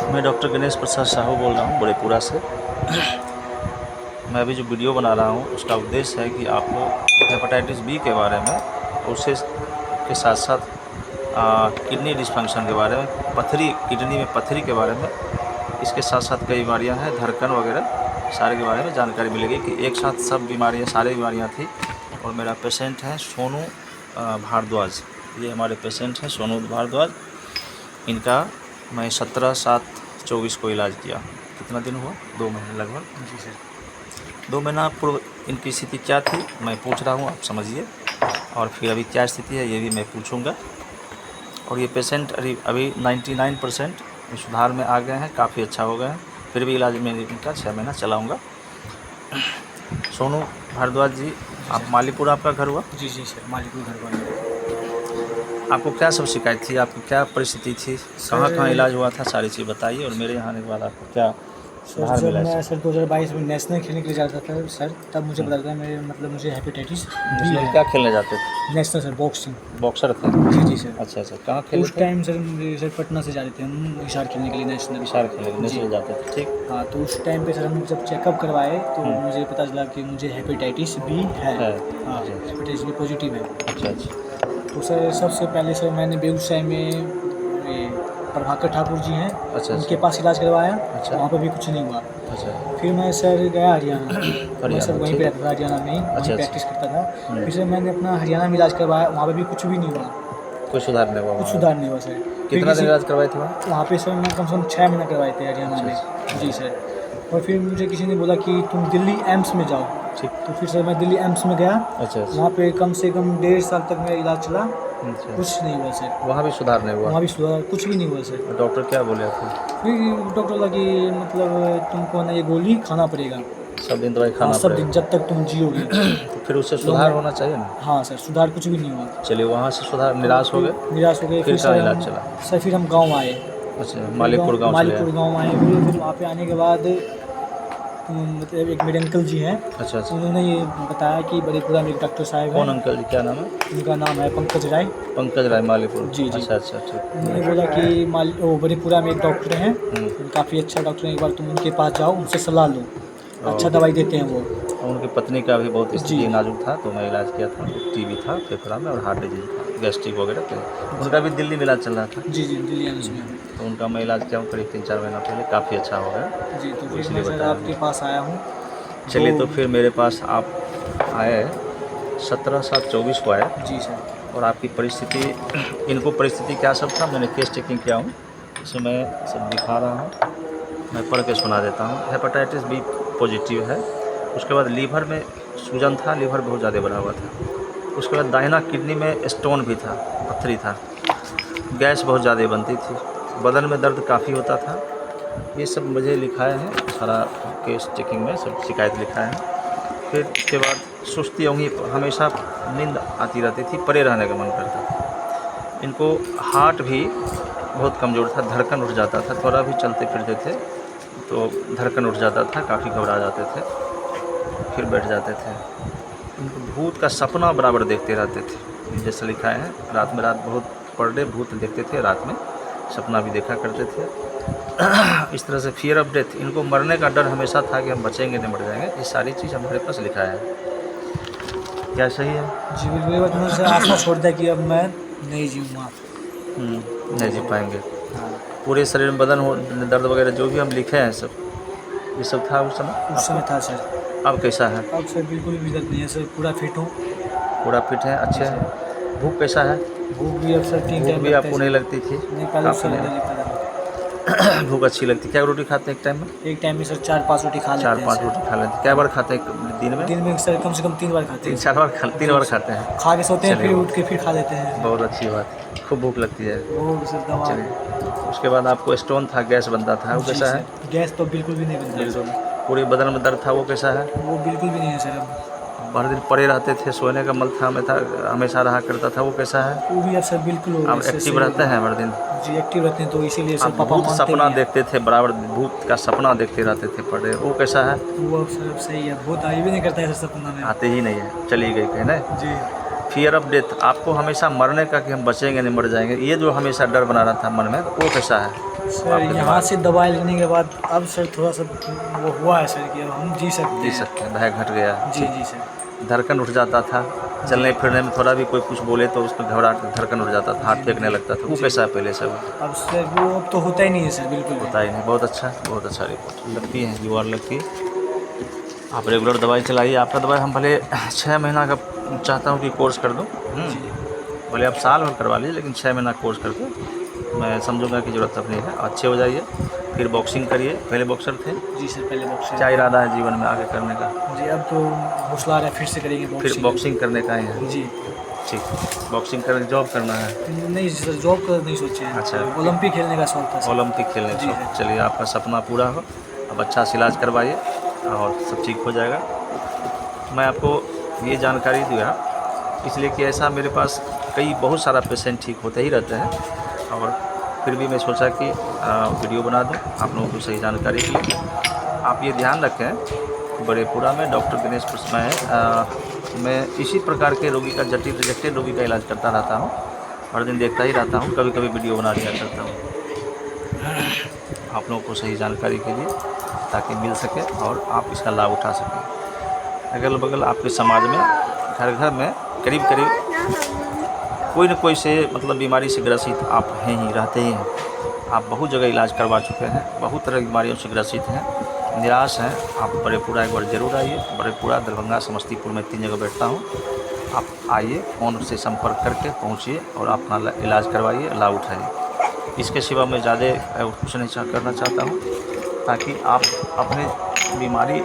मैं डॉक्टर गणेश प्रसाद साहू बोल रहा हूँ बड़ेपुरा से। मैं अभी जो वीडियो बना रहा हूँ उसका उद्देश्य है कि आपको हेपेटाइटिस बी के बारे में, उससे के साथ साथ किडनी डिस्फंक्शन के बारे में, किडनी में पथरी के बारे में, इसके साथ साथ कई बीमारियाँ हैं, धड़कन वगैरह सारे के बारे में जानकारी मिलेगी कि एक साथ सब बीमारियाँ, सारी बीमारियाँ थी। और मेरा पेशेंट है सोनू भारद्वाज। ये हमारे पेशेंट हैं सोनू भारद्वाज। इनका मैं 17/7/24 को इलाज किया। कितना दिन हुआ? 2 महीने लगभग। जी सर। 2 महीना पूर्व इनकी स्थिति क्या थी मैं पूछ रहा हूँ, आप समझिए। और फिर अभी क्या स्थिति है ये भी मैं पूछूंगा। और ये पेशेंट अभी 99% सुधार में आ गए हैं, काफ़ी अच्छा हो गए हैं। फिर भी इलाज में इनका 6 महीना चलाऊँगा। सोनू भारद्वाज जी, आप मालीपुर आपका घर हुआ? जी सर, मालीपुर घर वाले। आपको क्या सब शिकायत थी? आपकी क्या परिस्थिति थी? कहाँ इलाज हुआ था? सारी चीज़ बताइए। और मेरे यहाँ आने के बाद आपको क्या सर सुधार जब मिला? मैं सर 2022 में नेशनल खेलने के लिए जाता था सर, तब मुझे पता था मुझे हेपेटाइटिस बी है। क्या खेलने जाते थे? National sir boxing. बॉक्सर थे? जी सर। अच्छा। कहाँ खेलते उस थे? टाइम सर मुझे सर पटना से जाते थे हम हिसार खेलने के लिए नेशनल। हिसार खेलने नेशनल जाते थे, ठीक। हाँ, तो उस टाइम पे सर हम जब चेकअप करवाए तो मुझे पता चला कि मुझे हेपेटाइटिस बी है। हाँ, हेपेटाइटिस बी पॉजिटिव है। अच्छा। तो सर सबसे पहले सर मैंने बेगूसराय में प्रभाकर ठाकुर जी हैं, उनके पास इलाज करवाया। वहाँ पर भी कुछ नहीं हुआ। फिर मैं सर गया हरियाणा। मैं सर वहीं पे रहता था, हरियाणा में ही वहीं प्रैक्टिस करता था। फिर सर मैंने अपना हरियाणा में इलाज करवाया, वहाँ पर भी कुछ भी नहीं हुआ। कोई सुधार नहीं हुआ? कुछ सुधार नहीं हुआ सर। कितना दिन इलाज करवाए थे वहाँ पे सर मैं कम से कम 6 महीना करवाए थे हरियाणा में। जी सर। और फिर मुझे किसी ने बोला कि तुम दिल्ली एम्स में जाओ। ठीक। तो फिर सर मैं दिल्ली एम्स में गया। अच्छा। वहाँ पे कम से कम 1.5 साल तक मेरा इलाज चला। कुछ नहीं हुआ सर। वहाँ भी सुधार नहीं हुआ? वहाँ भी सुधार कुछ भी नहीं हुआ सर। डॉक्टर क्या बोले आपको? फिर डॉक्टर बोला कि मतलब तुमको ना ये गोली खाना पड़ेगा सब दिन दवाई खाना सब दिन जब तक तुम जियोगे। तो फिर उससे सुधार होना चाहिए ना? हाँ सर, सुधार कुछ भी नहीं हुआ। चलिए, वहाँ से सुधार निराश हो गए? फिर सर इलाज चला? सर फिर हम गाँव आए। अच्छा, मालीपुर गाँव आए। फिर वहाँ पे आने के बाद मतलब एक मेरे अंकल जी हैं। अच्छा। उन्होंने ये बताया कि बड़ेपुरा में एक डॉक्टर साहब हैं। कौन अंकल जी, क्या नाम है? उनका नाम है पंकज राय, मालीपुर। जी। अच्छा, ठीक। उन्होंने बोला कि बड़ेपुरा में एक डॉक्टर हैं, काफ़ी अच्छा डॉक्टर हैं, एक बार तुम उनके पास जाओ, उनसे सलाह लो, अच्छा दवाई देते हैं वो। उनकी पत्नी का भी बहुत स्थिति नाजुक था, तो मैं इलाज किया था। टीबी था फेफड़ा में और हार्ट डिजीज था, गैस्ट्रिक वगैरह थे। उनका भी दिल्ली में इलाज चल रहा था। जी दिल्ली एम्स में। तो उनका मैं इलाज किया हूँ करीब 3-4 महीना पहले, काफ़ी अच्छा हो गया। जी, तो फिर मैं सर आपके पास आया हूँ। चलिए, तो फिर मेरे पास आप आए 17/7/24 को आए। जी सर। और आपकी परिस्थिति, इनको परिस्थिति क्या सब था, मैंने केस चेकिंग किया हूँ, इसमें मैं सब दिखा रहा हूँ, मैं पढ़ के सुना देता हूँ। हेपेटाइटिस बी पॉजिटिव है। उसके बाद लीवर में सूजन था, लीवर बहुत ज़्यादा बढ़ा हुआ था। उसके बाद दाहिना किडनी में स्टोन भी था, पत्थरी था, गैस बहुत ज़्यादा बनती थी, बदन में दर्द काफ़ी होता था। ये सब मुझे लिखाया है, सारा केस चेकिंग में सब शिकायत लिखा है। फिर उसके बाद सुस्ती होंगी, हमेशा नींद आती रहती थी, परे रहने का मन करता था। इनको हार्ट भी बहुत कमज़ोर था, धड़कन उठ जाता था, थोड़ा भी चलते फिरते थे तो धड़कन उठ जाता था, काफ़ी घबरा जाते थे, फिर बैठ जाते थे। इनको भूत का सपना बराबर देखते रहते थे, जैसे लिखा है। रात बहुत पर डे भूत देखते थे, रात में सपना भी देखा करते थे। इस तरह से फियर ऑफ डेथ, इनको मरने का डर हमेशा था कि हम बचेंगे नहीं मर जाएंगे। ये सारी चीज़ हमारे पास लिखा है। क्या सही है? जी बिल्कुल। मुझे आशा छोड़ दिया कि अब मैं नहीं जीऊँगा। नहीं जी पाएंगे। पूरे शरीर में बदन हो दर्द वगैरह जो भी हम लिखे हैं सब, ये सब था उस समय था सर। अब कैसा है? अब सर बिल्कुल भी दर्द नहीं है सर, पूरा फिट हूँ। पूरा फिट है, अच्छे हैं। भूख कैसा है? भूख भी अब सर 3 टाइम भी आपको नहीं लगती थी? नहीं, पहले सर लगता था। भूख अच्छी लगती। क्या रोटी खाते हैं एक टाइम में? एक टाइम में सर 4-5 रोटी खा लेते हैं। 4-5 रोटी खा लेते हैं। क्या बार खाते हैं दिन में? दिन में सर कम से कम 3 बार खाते हैं। 3-4 बार 3 बार खाते हैं? खा के सोते हैं, फिर उठ के फिर खा लेते हैं। बहुत अच्छी बात। खूब भूख लगती है। वो सर दवा। चलिए, उसके बाद आपको स्टोन था, गैस बनता था, वो कैसा है? गैस तो बिल्कुल भी नहीं बनता है। पूरे बदन में दर्द था, वो कैसा है? वो बिल्कुल भी नहीं है सर अब। भर दिन पड़े रहते थे, सोने का मल था हमेशा रहा करता था, वो कैसा है? वो भी अब सर बिल्कुल हो गया। आप एक्टिव रहते हैं हर दिन? जी एक्टिव रहते हैं, तो इसीलिए सर पापा भूत सपना देखते थे, बराबर भूत का सपना देखते रहते थे पड़े, वो कैसा है? वो सर सही है, भूत आई भी नहीं करता है सर सपना में। आते ही नहीं है, चली गई कहीं ना जी। फियर ऑफ डेथ, आपको हमेशा मरने का कि हम बचेंगे नहीं मर जाएंगे, ये जो हमेशा डर बना रहा था मन में, वो कैसा है? सर आपके यहाँ दिमाग से दवाई लेने के बाद अब सर थोड़ा सा वो हुआ है सर कि अब हम जी सकते हैं। सकते हैं, भय घट गया है। जी जी सर। धड़कन उठ जाता था, चलने फिरने में थोड़ा भी कोई कुछ बोले तो उसमें घबराहट, धड़कन उठ जाता था, हाथ फेंकने लगता था, वो जी। कैसा है पहले से? वो अब सर वो अब तो होता ही नहीं है सर, बिल्कुल होता ही नहीं। बहुत अच्छा रिपोर्ट लगती है, यू आर लकी। आप रेगुलर दवाई चलाइए। आपका दवाई हम भले 6 महीना का चाहता हूँ कि कोर्स कर दूँ, जी भले आप साल भर करवा लीजिए, लेकिन 6 महीना कोर्स करके मैं समझूंगा कि ज़रूरत अब नहीं है। अच्छे हो जाइए, फिर बॉक्सिंग करिए। पहले बॉक्सर थे, जी सर, पहले बॉक्सिंग। क्या इरादा है जीवन में आगे करने का? जी अब तो हौसला आ रहा है, फिर से करेंगे फिर बॉक्सिंग। बॉक्सिंग करने का ही है? जी। ठीक, बॉक्सिंग कर जॉब करना है? नहीं सर, जॉब का नहीं सोचे हैं। अच्छा। ओलंपिक खेलने का शौक था सर। ओलंपिक खेलने जी का। सर। चलिए, आपका सपना पूरा हो। अब अच्छा से इलाज करवाइए और सब ठीक हो जाएगा। मैं आपको ये जानकारी दिया इसलिए कि ऐसा मेरे पास बहुत सारा पेशेंट ठीक होते ही रहते हैं, और फिर भी मैं सोचा कि वीडियो बना दूं आप लोगों को सही जानकारी के लिए। आप ये ध्यान रखें, बड़ेपुरा में डॉक्टर दिनेश प्रसाद मैं इसी प्रकार के रोगी का, जटिल रिजेक्टेड रोगी का इलाज करता रहता हूँ। हर दिन देखता ही रहता हूँ, कभी कभी वीडियो बना दिया करता हूँ आप लोगों को सही जानकारी के लिए, ताकि मिल सके और आप इसका लाभ उठा सकें। अगल बगल आपके समाज में, घर घर में करीब कोई न कोई से मतलब बीमारी से ग्रसित आप हैं ही, रहते ही हैं। आप बहुत जगह इलाज करवा चुके हैं, बहुत तरह की बीमारियों से ग्रसित हैं, निराश हैं। आप बड़ेपुरा एक बार ज़रूर आइए। बड़ेपुरा, दरभंगा, समस्तीपुर में 3 जगह बैठता हूँ। आप आइए, फ़ोन से संपर्क करके पहुँचिए और अपना इलाज करवाइए, लाभ उठाइए। इसके सिवा मैं ज़्यादा कुछ नहीं करना चाहता हूँ, ताकि आप अपने बीमारी